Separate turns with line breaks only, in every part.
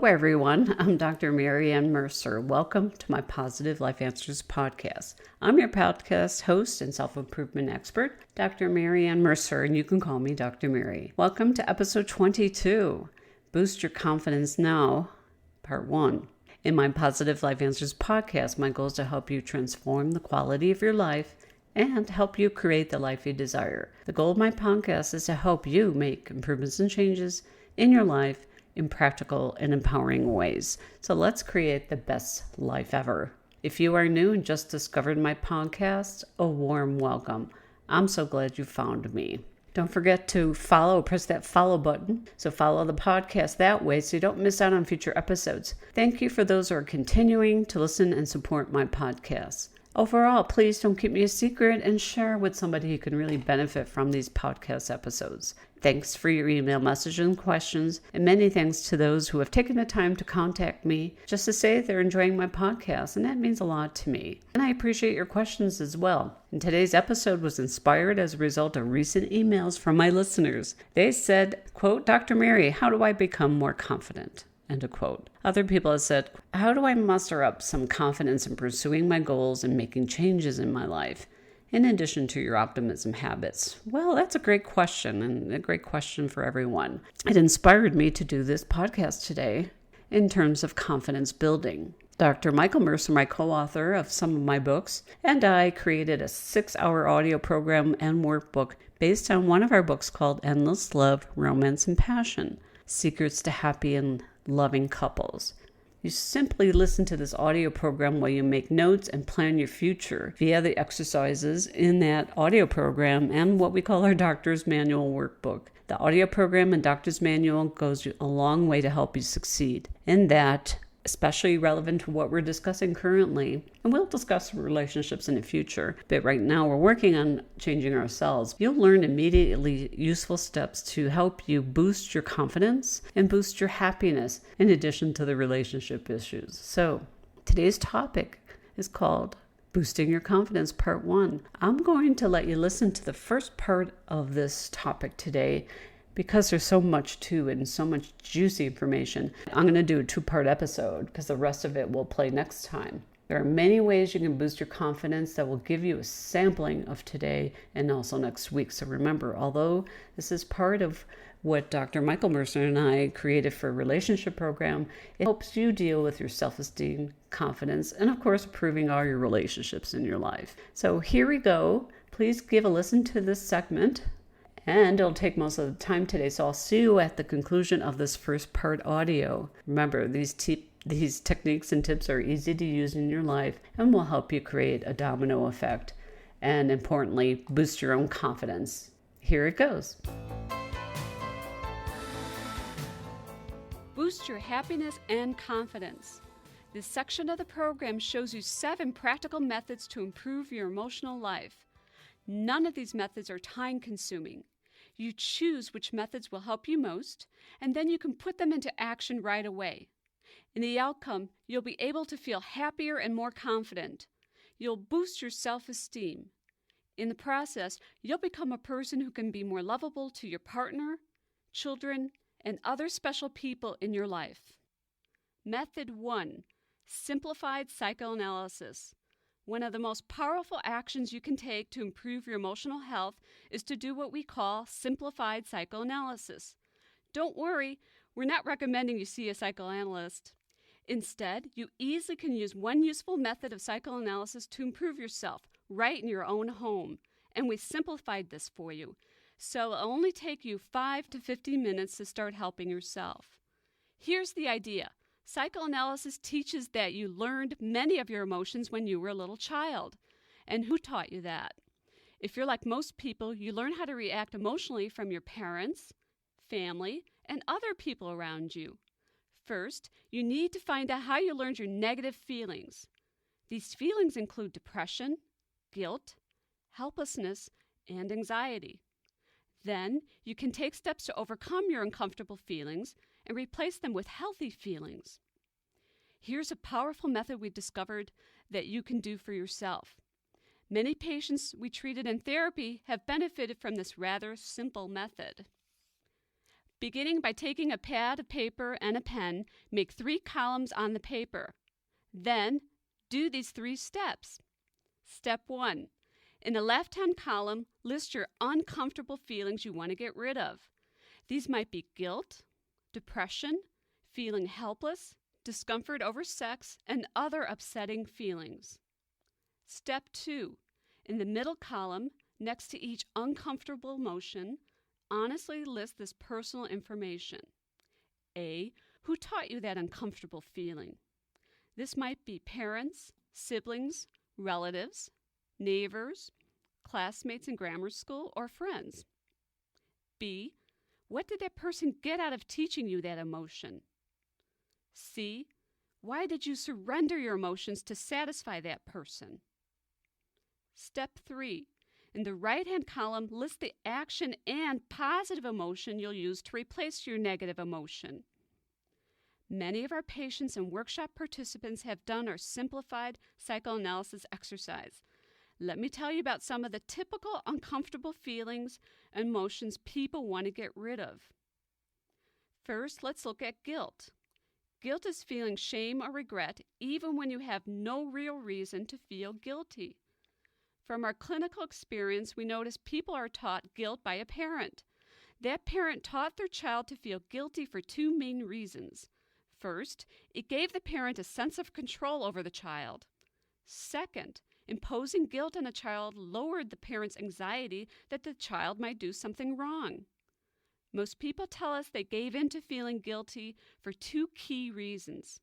everyone. I'm Dr. Mary Ann Mercer. Welcome to my Positive Life Answers podcast. I'm your podcast host and self-improvement expert, Dr. Mary Ann Mercer, and you can call me Dr. Mary. Welcome to episode 22, Boost Your Confidence Now, part 1. In my Positive Life Answers podcast, my goal is to help you transform the quality of your life and help you create the life you desire. The goal of my podcast is to help you make improvements and changes in your life in practical and empowering ways. So let's create the best life ever. If you are new and just discovered my podcast, a warm welcome. I'm so glad you found me. Don't forget to press that follow button. So follow the podcast that way so you don't miss out on future episodes. Thank you for those who are continuing to listen and support my podcast. Overall, please don't keep me a secret and share with somebody who can really benefit from these podcast episodes. Thanks for your email messages and questions, and many thanks to those who have taken the time to contact me just to say they're enjoying my podcast, and that means a lot to me. And I appreciate your questions as well. And today's episode was inspired as a result of recent emails from my listeners. They said, quote, Dr. Mary, how do I become more confident? End of quote. Other people have said, how do I muster up some confidence in pursuing my goals and making changes in my life, in addition to your optimism habits? Well, that's a great question, and a great question for everyone. It inspired me to do this podcast today in terms of confidence building. Dr. Michael Mercer, my co-author of some of my books, and I created a 6-hour audio program and workbook based on one of our books called Endless Love, Romance, and Passion: Secrets to Happy and Loving Couples. You simply listen to this audio program while you make notes and plan your future via the exercises in that audio program and what we call our Doctor's Manual workbook. The audio program and Doctor's Manual goes a long way to help you succeed in that, especially relevant to what we're discussing currently. And we'll discuss relationships in the future, but right now we're working on changing ourselves. You'll learn immediately useful steps to help you boost your confidence and boost your happiness in addition to the relationship issues. So today's topic is called Boosting Your Confidence, Part 1. I'm going to let you listen to the first part of this topic today because there's so much to it and so much juicy information. I'm going to do a 2-part episode because the rest of it will play next time. There are many ways you can boost your confidence that will give you a sampling of today and also next week. So remember, although this is part of what Dr. Michael Mercer and I created for a relationship program, it helps you deal with your self-esteem, confidence, and of course, improving all your relationships in your life. So here we go. Please give a listen to this segment. And it'll take most of the time today, so I'll see you at the conclusion of this first part audio. Remember, these techniques and tips are easy to use in your life and will help you create a domino effect and, importantly, boost your own confidence. Here it goes.
Boost your happiness and confidence. This section of the program shows you 7 practical methods to improve your emotional life. None of these methods are time-consuming. You choose which methods will help you most, and then you can put them into action right away. In the outcome, you'll be able to feel happier and more confident. You'll boost your self-esteem. In the process, you'll become a person who can be more lovable to your partner, children, and other special people in your life. Method 1. Simplified Psychoanalysis. One of the most powerful actions you can take to improve your emotional health is to do what we call simplified psychoanalysis. Don't worry, we're not recommending you see a psychoanalyst. Instead, you easily can use one useful method of psychoanalysis to improve yourself right in your own home. And we simplified this for you, so it'll only take you 5 to 15 minutes to start helping yourself. Here's the idea. Psychoanalysis teaches that you learned many of your emotions when you were a little child. And who taught you that? If you're like most people, you learn how to react emotionally from your parents, family, and other people around you. First, you need to find out how you learned your negative feelings. These feelings include depression, guilt, helplessness, and anxiety. Then, you can take steps to overcome your uncomfortable feelings and replace them with healthy feelings. Here's a powerful method we discovered that you can do for yourself. Many patients we treated in therapy have benefited from this rather simple method. Beginning by taking a pad of paper and a pen, make 3 columns on the paper. Then, do these 3 steps. Step 1. In the left-hand column, list your uncomfortable feelings you want to get rid of. These might be guilt, depression, feeling helpless, discomfort over sex, and other upsetting feelings. Step 2. In the middle column, next to each uncomfortable emotion, honestly list this personal information. A. Who taught you that uncomfortable feeling? This might be parents, siblings, relatives, neighbors, classmates in grammar school, or friends. B. What did that person get out of teaching you that emotion? C. Why did you surrender your emotions to satisfy that person? Step 3. In the right-hand column, list the action and positive emotion you'll use to replace your negative emotion. Many of our patients and workshop participants have done our simplified psychoanalysis exercise. Let me tell you about some of the typical uncomfortable feelings and emotions people want to get rid of. First, let's look at guilt. Guilt is feeling shame or regret even when you have no real reason to feel guilty. From our clinical experience, we notice people are taught guilt by a parent. That parent taught their child to feel guilty for 2 main reasons. First, it gave the parent a sense of control over the child. Second, imposing guilt on a child lowered the parent's anxiety that the child might do something wrong. Most people tell us they gave in to feeling guilty for 2 key reasons.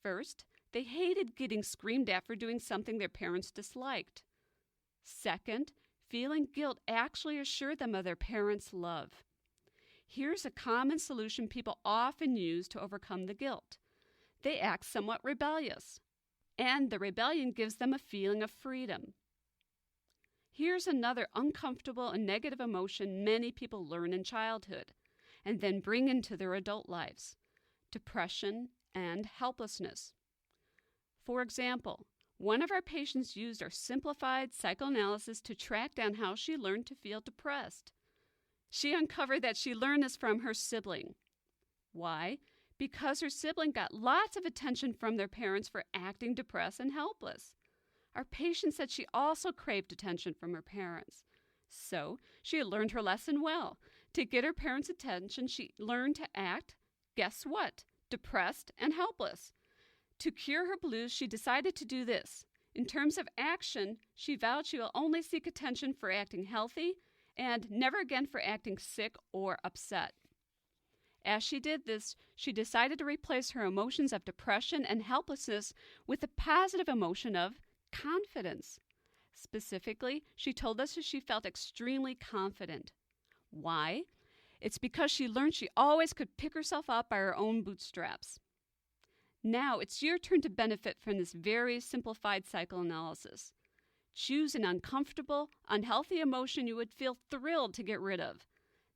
First, they hated getting screamed at for doing something their parents disliked. Second, feeling guilt actually assured them of their parents' love. Here's a common solution people often use to overcome the guilt. They act somewhat rebellious, and the rebellion gives them a feeling of freedom. Here's another uncomfortable and negative emotion many people learn in childhood and then bring into their adult lives: depression and helplessness. For example, one of our patients used our simplified psychoanalysis to track down how she learned to feel depressed. She uncovered that she learned this from her sibling. Why? Because her sibling got lots of attention from their parents for acting depressed and helpless. Our patient said she also craved attention from her parents. So she had learned her lesson well. To get her parents' attention, she learned to act, guess what? Depressed and helpless. To cure her blues, she decided to do this. In terms of action, she vowed she will only seek attention for acting healthy and never again for acting sick or upset. As she did this, she decided to replace her emotions of depression and helplessness with the positive emotion of confidence. Specifically, she told us that she felt extremely confident. Why? It's because she learned she always could pick herself up by her own bootstraps. Now it's your turn to benefit from this very simplified psychoanalysis. Choose an uncomfortable, unhealthy emotion you would feel thrilled to get rid of.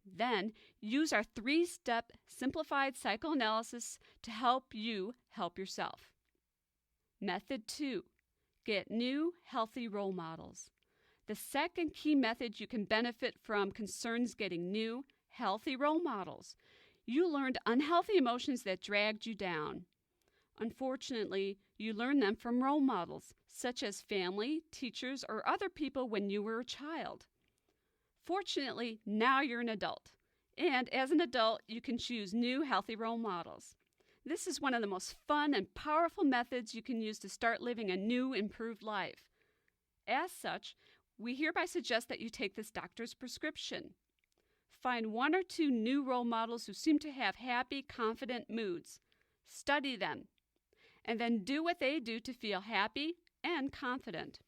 Then use our 3-step simplified psychoanalysis to help you help yourself. Method 2. Get new, healthy role models. The second key method you can benefit from concerns getting new, healthy role models. You learned unhealthy emotions that dragged you down. Unfortunately, you learned them from role models, such as family, teachers, or other people when you were a child. Fortunately, now you're an adult, and as an adult, you can choose new, healthy role models. This is one of the most fun and powerful methods you can use to start living a new, improved life. As such, we hereby suggest that you take this doctor's prescription. Find 1 or 2 new role models who seem to have happy, confident moods. Study them, and then do what they do to feel happy and confident.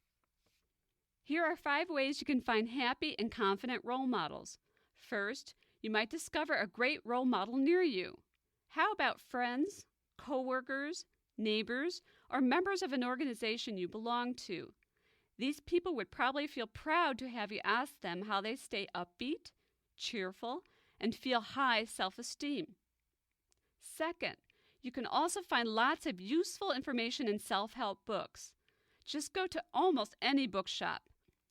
Here are 5 ways you can find happy and confident role models. First, you might discover a great role model near you. How about friends, coworkers, neighbors, or members of an organization you belong to? These people would probably feel proud to have you ask them how they stay upbeat, cheerful, and feel high self-esteem. Second, you can also find lots of useful information in self-help books. Just go to almost any bookshop.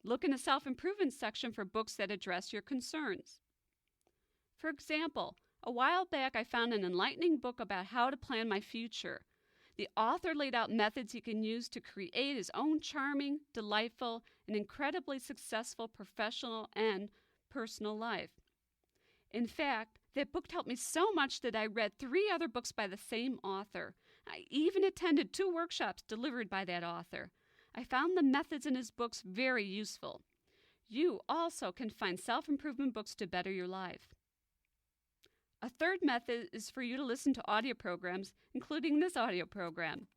Look in the self-improvement section for books that address your concerns. For example, A while back, I found an enlightening book about how to plan my future. The author laid out methods he can use to create his own charming, delightful, and incredibly successful professional and personal life. In fact, that book helped me so much that I read 3 other books by the same author. I even attended 2 workshops delivered by that author. I found the methods in his books very useful. You also can find self-improvement books to better your life. A third method is for you to listen to audio programs, including this audio program.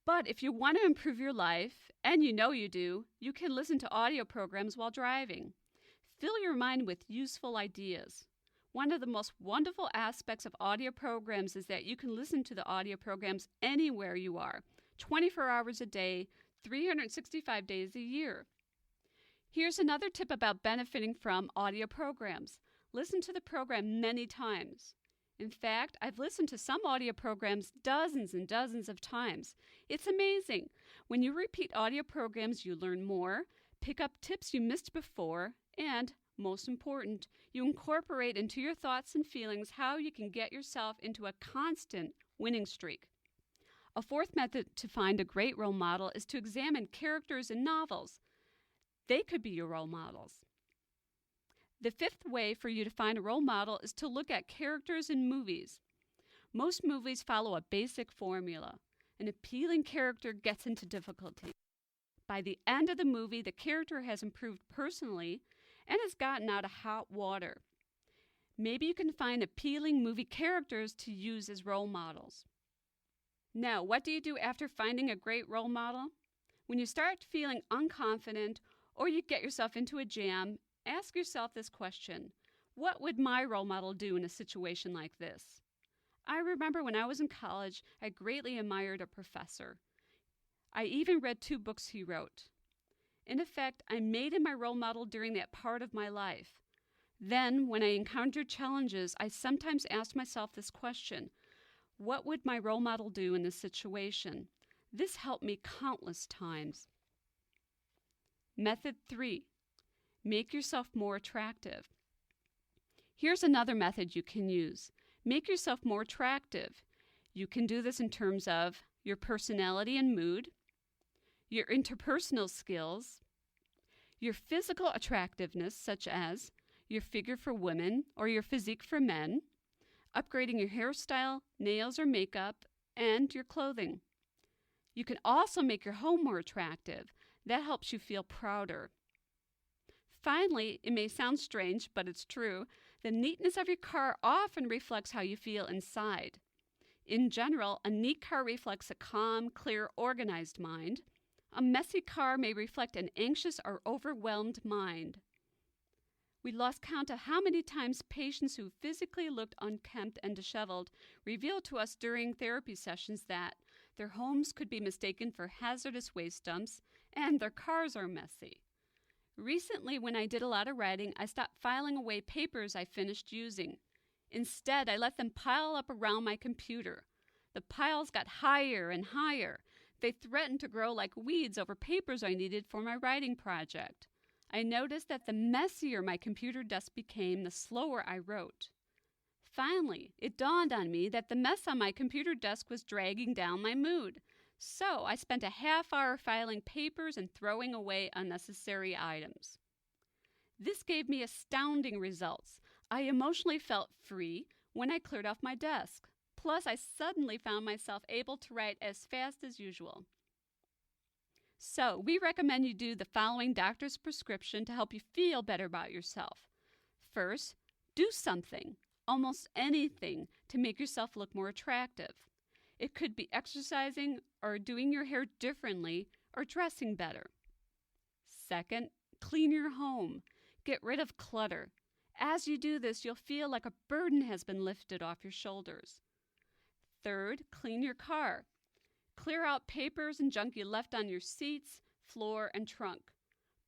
But if you want to improve your life, and you know you do, you can listen to audio programs while driving. Fill your mind with useful ideas. One of the most wonderful aspects of audio programs is that you can listen to the audio programs anywhere you are, 24 hours a day, 365 days a year. Here's another tip about benefiting from audio programs. Listen to the program many times. In fact, I've listened to some audio programs dozens and dozens of times. It's amazing. When you repeat audio programs, you learn more, pick up tips you missed before, and, most important, you incorporate into your thoughts and feelings how you can get yourself into a constant winning streak. A fourth method to find a great role model is to examine characters in novels. They could be your role models. The fifth way for you to find a role model is to look at characters in movies. Most movies follow a basic formula. An appealing character gets into difficulty. By the end of the movie, the character has improved personally and has gotten out of hot water. Maybe you can find appealing movie characters to use as role models. Now, what do you do after finding a great role model? When you start feeling unconfident or you get yourself into a jam, ask yourself this question: what would my role model do in a situation like this? I remember when I was in college, I greatly admired a professor. I even read 2 books he wrote. In effect, I made him my role model during that part of my life. Then, when I encountered challenges, I sometimes asked myself this question: what would my role model do in this situation? This helped me countless times. Method 3. Make yourself more attractive. Here's another method you can use. Make yourself more attractive. You can do this in terms of your personality and mood, your interpersonal skills, your physical attractiveness, such as your figure for women or your physique for men, upgrading your hairstyle, nails or makeup, and your clothing. You can also make your home more attractive. That helps you feel prouder. Finally, it may sound strange, but it's true, the neatness of your car often reflects how you feel inside. In general, a neat car reflects a calm, clear, organized mind. A messy car may reflect an anxious or overwhelmed mind. We lost count of how many times patients who physically looked unkempt and disheveled revealed to us during therapy sessions that their homes could be mistaken for hazardous waste dumps and their cars are messy. Recently, when I did a lot of writing, I stopped filing away papers I finished using. Instead, I let them pile up around my computer. The piles got higher and higher. They threatened to grow like weeds over papers I needed for my writing project. I noticed that the messier my computer desk became, the slower I wrote. Finally, it dawned on me that the mess on my computer desk was dragging down my mood. So I spent a half hour filing papers and throwing away unnecessary items. This gave me astounding results. I emotionally felt free when I cleared off my desk. Plus, I suddenly found myself able to write as fast as usual. So, we recommend you do the following doctor's prescription to help you feel better about yourself. First, do something, almost anything, to make yourself look more attractive. It could be exercising or doing your hair differently or dressing better. Second, clean your home. Get rid of clutter. As you do this, you'll feel like a burden has been lifted off your shoulders. Third, clean your car. Clear out papers and junk you left on your seats, floor, and trunk.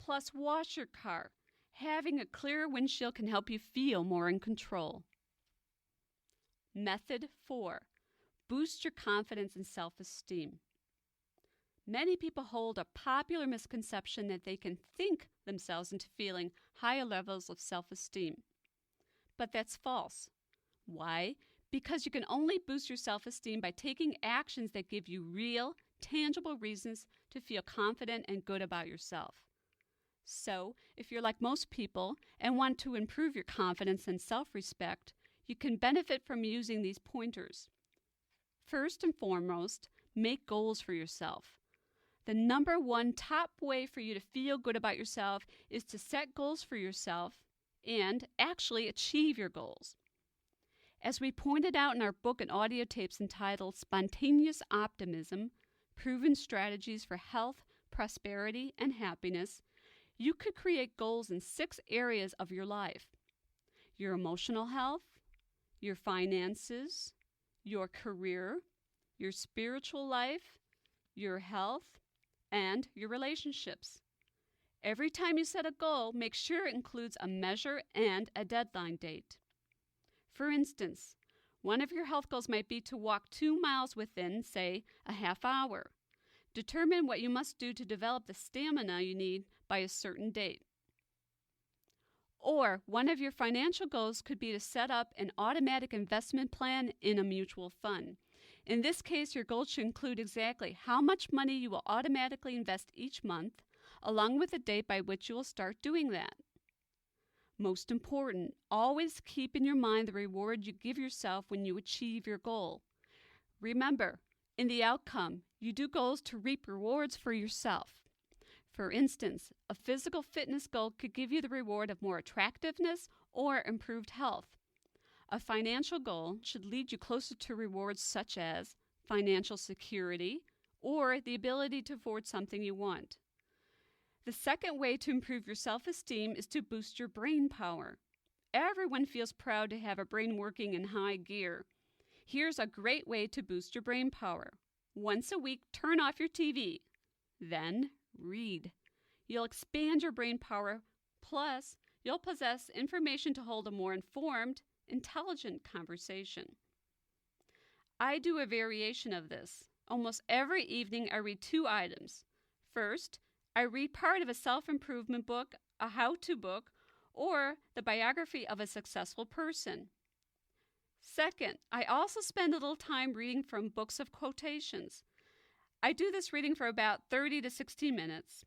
Plus, wash your car. Having a clear windshield can help you feel more in control. Method 4. Boost your confidence and self-esteem. Many people hold a popular misconception that they can think themselves into feeling higher levels of self-esteem. But that's false. Why? Because you can only boost your self-esteem by taking actions that give you real, tangible reasons to feel confident and good about yourself. So, if you're like most people and want to improve your confidence and self-respect, you can benefit from using these pointers. First and foremost, make goals for yourself. The number one top way for you to feel good about yourself is to set goals for yourself and actually achieve your goals. As we pointed out in our book and audio tapes entitled Spontaneous Optimism, Proven Strategies for Health, Prosperity, and Happiness, you could create goals in 6 areas of your life: your emotional health, your finances, your career, your spiritual life, your health, and your relationships. Every time you set a goal, make sure it includes a measure and a deadline date. For instance, one of your health goals might be to walk 2 miles within, say, a half hour. Determine what you must do to develop the stamina you need by a certain date. Or one of your financial goals could be to set up an automatic investment plan in a mutual fund. In this case, your goal should include exactly how much money you will automatically invest each month, along with the date by which you will start doing that. Most important, always keep in your mind the reward you give yourself when you achieve your goal. Remember, in the outcome, you do goals to reap rewards for yourself. For instance, a physical fitness goal could give you the reward of more attractiveness or improved health. A financial goal should lead you closer to rewards such as financial security or the ability to afford something you want. The second way to improve your self-esteem is to boost your brain power. Everyone feels proud to have a brain working in high gear. Here's a great way to boost your brain power. Once a week, turn off your TV. Then read. You'll expand your brain power, plus you'll possess information to hold a more informed, intelligent conversation. I do a variation of this. Almost every evening I read 2 items. First, I read part of a self-improvement book, a how-to book, or the biography of a successful person. Second, I also spend a little time reading from books of quotations. I do this reading for about 30 to 60 minutes.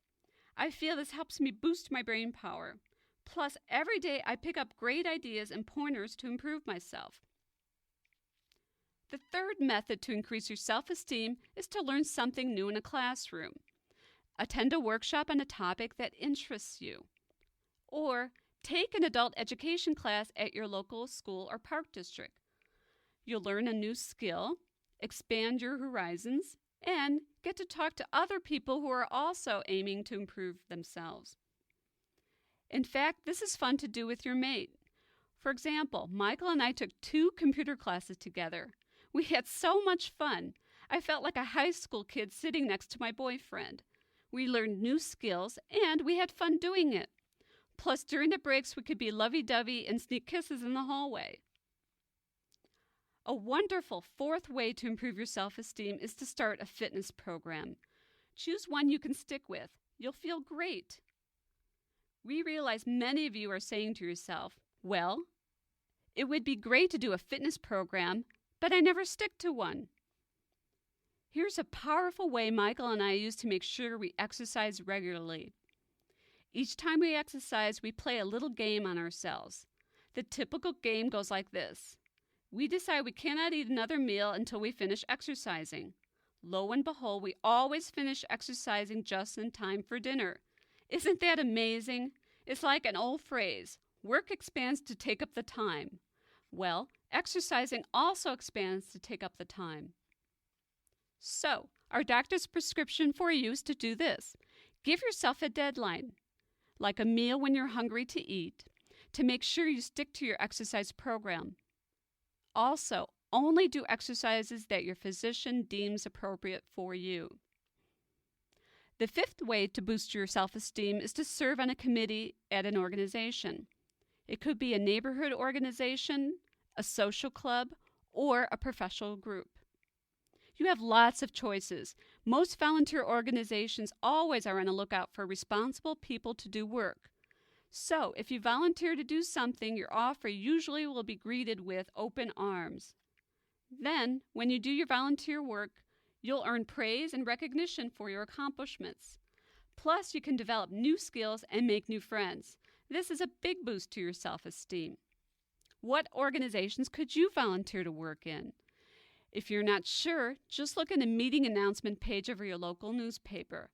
I feel this helps me boost my brain power. Plus, every day I pick up great ideas and pointers to improve myself. The third method to increase your self-esteem is to learn something new in a classroom. Attend a workshop on a topic that interests you. Or take an adult education class at your local school or park district. You'll learn a new skill, expand your horizons, and get to talk to other people who are also aiming to improve themselves. In fact, this is fun to do with your mate. For example, Michael and I took 2 computer classes together. We had so much fun. I felt like a high school kid sitting next to my boyfriend. We learned new skills, and we had fun doing it. Plus, during the breaks, we could be lovey-dovey and sneak kisses in the hallway. A wonderful 4th way to improve your self-esteem is to start a fitness program. Choose one you can stick with. You'll feel great. We realize many of you are saying to yourself, well, it would be great to do a fitness program, but I never stick to one. Here's a powerful way Michael and I use to make sure we exercise regularly. Each time we exercise, we play a little game on ourselves. The typical game goes like this. We decide we cannot eat another meal until we finish exercising. Lo and behold, we always finish exercising just in time for dinner. Isn't that amazing? It's like an old phrase, work expands to take up the time. Well, exercising also expands to take up the time. So, our doctor's prescription for you is to do this. Give yourself a deadline, like a meal when you're hungry to eat, to make sure you stick to your exercise program. Also, only do exercises that your physician deems appropriate for you. The 5th way to boost your self-esteem is to serve on a committee at an organization. It could be a neighborhood organization, a social club, or a professional group. You have lots of choices. Most volunteer organizations always are on the lookout for responsible people to do work. So, if you volunteer to do something, your offer usually will be greeted with open arms. Then, when you do your volunteer work, you'll earn praise and recognition for your accomplishments. Plus, you can develop new skills and make new friends. This is a big boost to your self-esteem. What organizations could you volunteer to work in? If you're not sure, just look in the meeting announcement page of your local newspaper.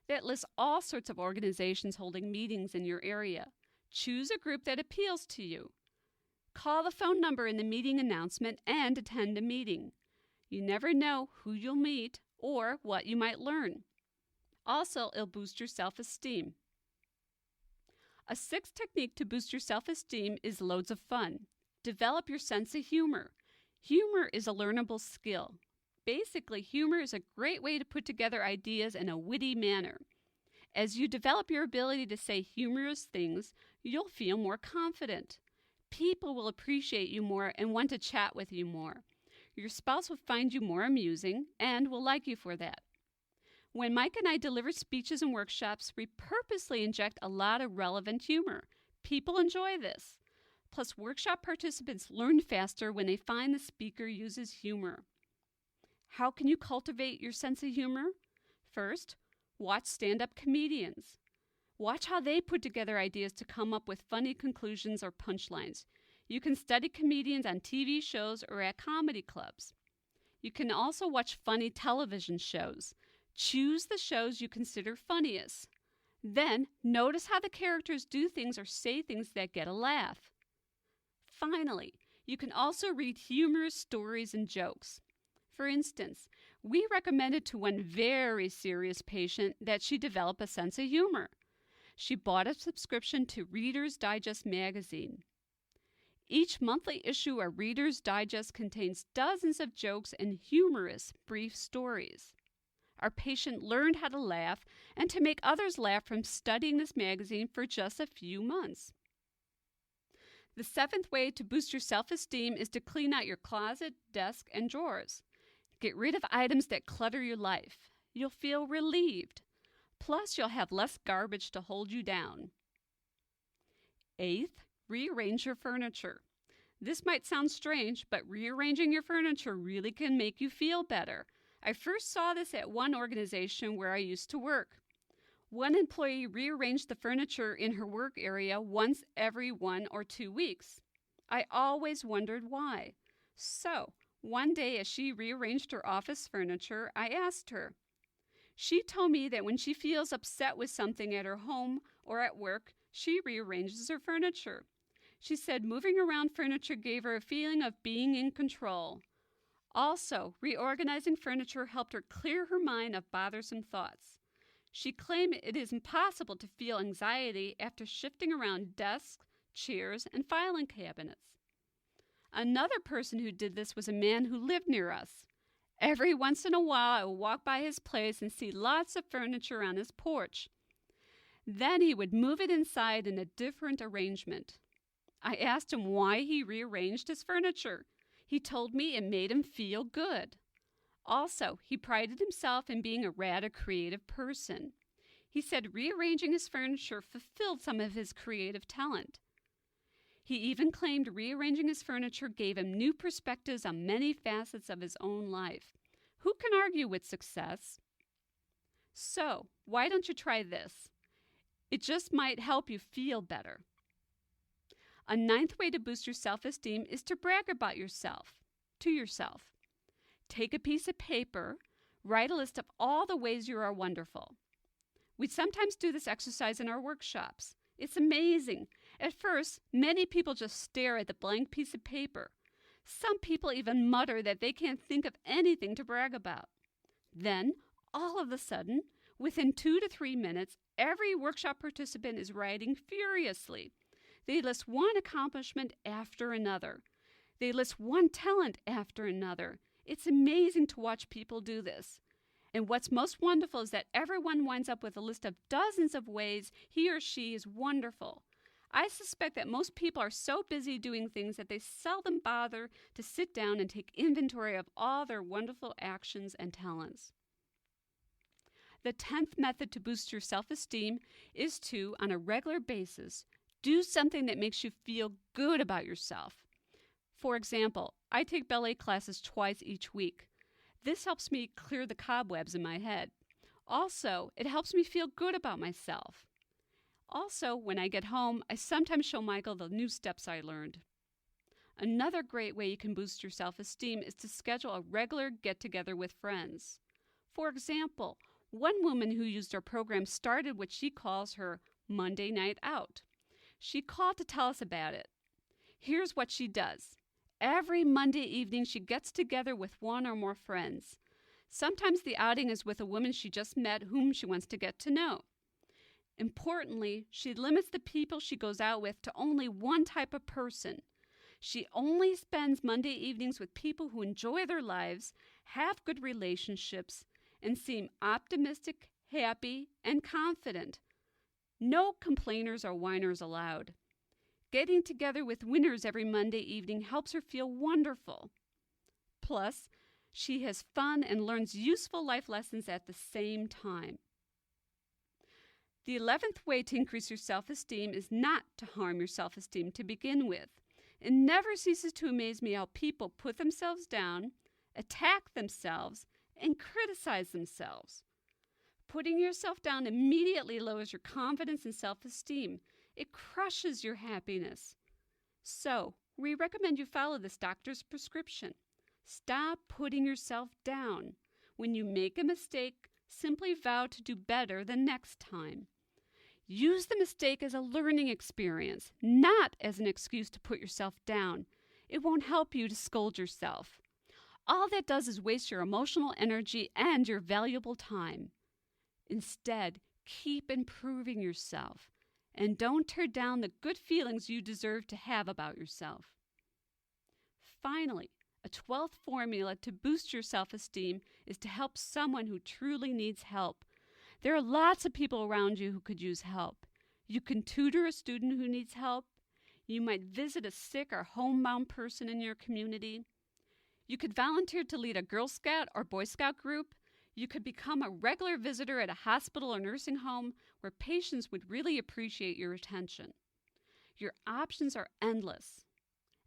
That lists all sorts of organizations holding meetings in your area. Choose a group that appeals to you. Call the phone number in the meeting announcement and attend a meeting. You never know who you'll meet or what you might learn. Also, it'll boost your self-esteem. A sixth technique to boost your self-esteem is loads of fun. Develop your sense of humor. Humor is a learnable skill. Basically, humor is a great way to put together ideas in a witty manner. As you develop your ability to say humorous things, you'll feel more confident. People will appreciate you more and want to chat with you more. Your spouse will find you more amusing and will like you for that. When Mike and I deliver speeches and workshops, we purposely inject a lot of relevant humor. People enjoy this. Plus, workshop participants learn faster when they find the speaker uses humor. How can you cultivate your sense of humor? First, watch stand-up comedians. Watch how they put together ideas to come up with funny conclusions or punchlines. You can study comedians on TV shows or at comedy clubs. You can also watch funny television shows. Choose the shows you consider funniest. Then, notice how the characters do things or say things that get a laugh. Finally, you can also read humorous stories and jokes. For instance, we recommended to one very serious patient that she develop a sense of humor. She bought a subscription to Reader's Digest magazine. Each monthly issue of Reader's Digest contains dozens of jokes and humorous brief stories. Our patient learned how to laugh and to make others laugh from studying this magazine for just a few months. The seventh way to boost your self-esteem is to clean out your closet, desk, and drawers. Get rid of items that clutter your life. You'll feel relieved. Plus, you'll have less garbage to hold you down. Eighth, rearrange your furniture. This might sound strange, but rearranging your furniture really can make you feel better. I first saw this at one organization where I used to work. One employee rearranged the furniture in her work area once every 1 or 2 weeks. I always wondered why. So, one day as she rearranged her office furniture, I asked her. She told me that when she feels upset with something at her home or at work, she rearranges her furniture. She said moving around furniture gave her a feeling of being in control. Also, reorganizing furniture helped her clear her mind of bothersome thoughts. She claimed it is impossible to feel anxiety after shifting around desks, chairs, and filing cabinets. Another person who did this was a man who lived near us. Every once in a while, I would walk by his place and see lots of furniture on his porch. Then he would move it inside in a different arrangement. I asked him why he rearranged his furniture. He told me it made him feel good. Also, he prided himself in being a rather creative person. He said rearranging his furniture fulfilled some of his creative talent. He even claimed rearranging his furniture gave him new perspectives on many facets of his own life. Who can argue with success? So, why don't you try this? It just might help you feel better. A ninth way to boost your self-esteem is to brag about yourself, to yourself. Take a piece of paper, write a list of all the ways you are wonderful. We sometimes do this exercise in our workshops. It's amazing. At first, many people just stare at the blank piece of paper. Some people even mutter that they can't think of anything to brag about. Then, all of a sudden, within 2 to 3 minutes, every workshop participant is writing furiously. They list one accomplishment after another. They list one talent after another. It's amazing to watch people do this. And what's most wonderful is that everyone winds up with a list of dozens of ways he or she is wonderful. I suspect that most people are so busy doing things that they seldom bother to sit down and take inventory of all their wonderful actions and talents. The 10th method to boost your self-esteem is to, on a regular basis, Do something that makes you feel good about yourself. For example, I take ballet classes twice each week. This helps me clear the cobwebs in my head. Also, it helps me feel good about myself. Also, when I get home, I sometimes show Michael the new steps I learned. Another great way you can boost your self-esteem is to schedule a regular get-together with friends. For example, one woman who used our program started what she calls her Monday night out. She called to tell us about it. Here's what she does. Every Monday evening, she gets together with one or more friends. Sometimes the outing is with a woman she just met whom she wants to get to know. Importantly, she limits the people she goes out with to only one type of person. She only spends Monday evenings with people who enjoy their lives, have good relationships, and seem optimistic, happy, and confident. No complainers or whiners allowed. Getting together with winners every Monday evening helps her feel wonderful. Plus, she has fun and learns useful life lessons at the same time. The 11th way to increase your self-esteem is not to harm your self-esteem to begin with. It never ceases to amaze me how people put themselves down, attack themselves, and criticize themselves. Putting yourself down immediately lowers your confidence and self-esteem. It crushes your happiness. So, we recommend you follow this doctor's prescription. Stop putting yourself down. When you make a mistake, simply vow to do better the next time. Use the mistake as a learning experience, not as an excuse to put yourself down. It won't help you to scold yourself. All that does is waste your emotional energy and your valuable time. Instead, keep improving yourself. And don't tear down the good feelings you deserve to have about yourself. Finally, a 12th formula to boost your self-esteem is to help someone who truly needs help. There are lots of people around you who could use help. You can tutor a student who needs help. You might visit a sick or homebound person in your community. You could volunteer to lead a Girl Scout or Boy Scout group. You could become a regular visitor at a hospital or nursing home where patients would really appreciate your attention. Your options are endless.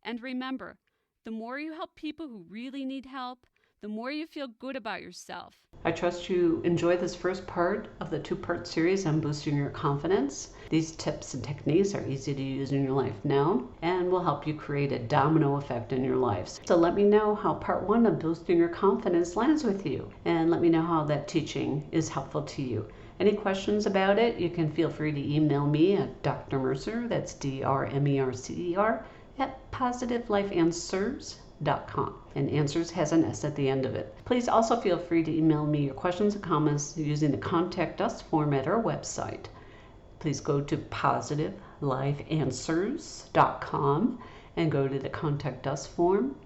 And remember, the more you help people who really need help, the more you feel good about yourself.
I trust you enjoy this first part of the 2-part series on boosting your confidence. These tips and techniques are easy to use in your life now and will help you create a domino effect in your life. So let me know how part 1 of boosting your confidence lands with you, and let me know how that teaching is helpful to you. Any questions about it, you can feel free to email me at Dr. Mercer, that's DrMercer, at positivelifeanswers.com. And answers has an S at the end of it. Please also feel free to email me your questions and comments using the Contact Us form at our website. Please go to positivelifeanswers.com and go to the Contact Us form.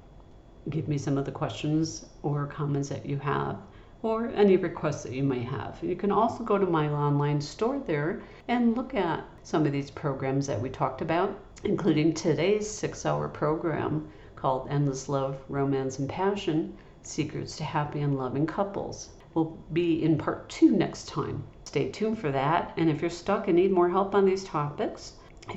Give me some of the questions or comments that you have, or any requests that you may have. You can also go to my online store there and look at some of these programs that we talked about, including today's 6-hour program called Endless Love, Romance, and Passion, Secrets to Happy and Loving Couples. We'll be in part 2 next time. Stay tuned for that. And if you're stuck and need more help on these topics, you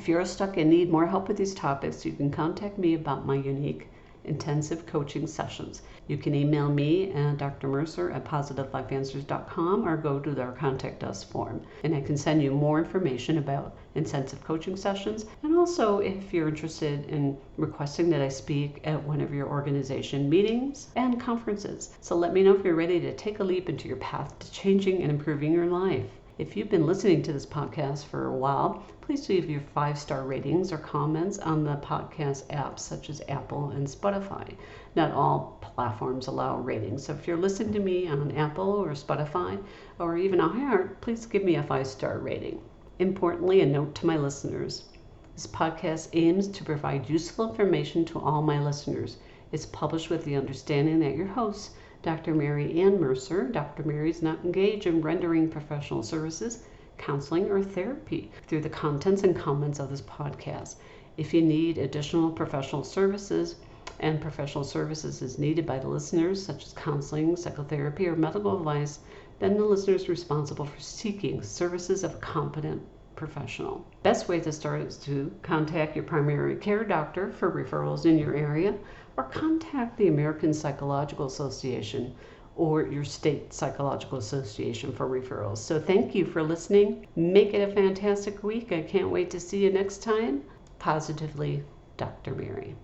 can contact me about my unique intensive coaching sessions. You can email me at Dr. Mercer at positivelifeanswers.com or go to our Contact Us form. And I can send you more information about intensive coaching sessions. And also, if you're interested in requesting that I speak at one of your organization meetings and conferences. So let me know if you're ready to take a leap into your path to changing and improving your life. If you've been listening to this podcast for a while, please leave your 5-star ratings or comments on the podcast apps such as Apple and Spotify. Not all platforms allow ratings, so if you're listening to me on Apple or Spotify or even iHeart, please give me a 5-star rating. Importantly, a note to my listeners. This podcast aims to provide useful information to all my listeners. It's published with the understanding that your host, Dr. Mary Ann Mercer. Dr. Mary is not engaged in rendering professional services, counseling, or therapy through the contents and comments of this podcast. If you need additional professional services, and professional services is needed by the listeners, such as counseling, psychotherapy, or medical advice, then the listener is responsible for seeking services of a competent professional. Best way to start is to contact your primary care doctor for referrals in your area, or contact the American Psychological Association or your state psychological association for referrals. So thank you for listening. Make it a fantastic week. I can't wait to see you next time. Positively, Dr. Mary.